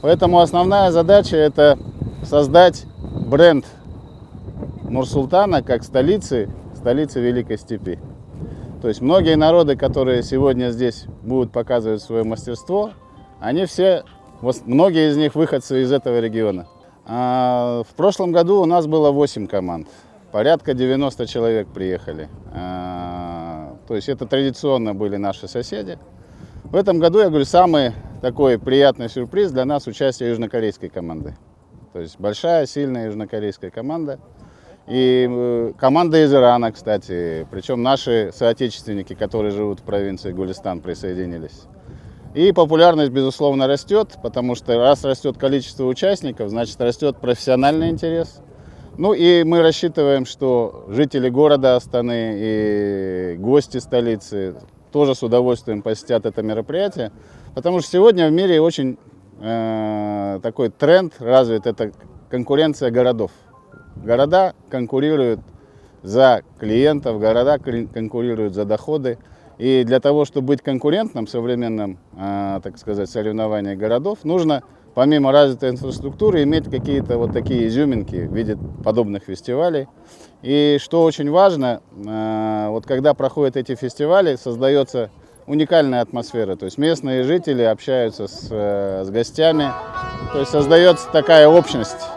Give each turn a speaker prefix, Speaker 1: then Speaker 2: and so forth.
Speaker 1: Поэтому основная задача – это создать бренд Нур-Султана как столицы Великой Степи. То есть многие народы, которые сегодня здесь будут показывать свое мастерство, они все, многие из них выходцы из этого региона. В прошлом году у нас было 8 команд, порядка 90 человек приехали. То есть это традиционно были наши соседи. В этом году, я говорю, самый такой приятный сюрприз для нас — участие южнокорейской команды. То есть большая, сильная южнокорейская команда. И команда из Ирана, кстати, причем наши соотечественники, которые живут в провинции Гулистан, присоединились. И популярность, безусловно, растет, потому что раз растет количество участников, значит растет профессиональный интерес. Ну и мы рассчитываем, что жители города Астаны и гости столицы тоже с удовольствием посетят это мероприятие, потому что сегодня в мире очень такой тренд развит — это конкуренция городов. Города конкурируют за клиентов, города конкурируют за доходы. И для того, чтобы быть конкурентным в современном, так сказать, соревновании городов, нужно, помимо развитой инфраструктуры, иметь какие-то вот такие изюминки в виде подобных фестивалей. И что очень важно, вот когда проходят эти фестивали, создается уникальная атмосфера. То есть местные жители общаются с гостями, то есть создается такая общность.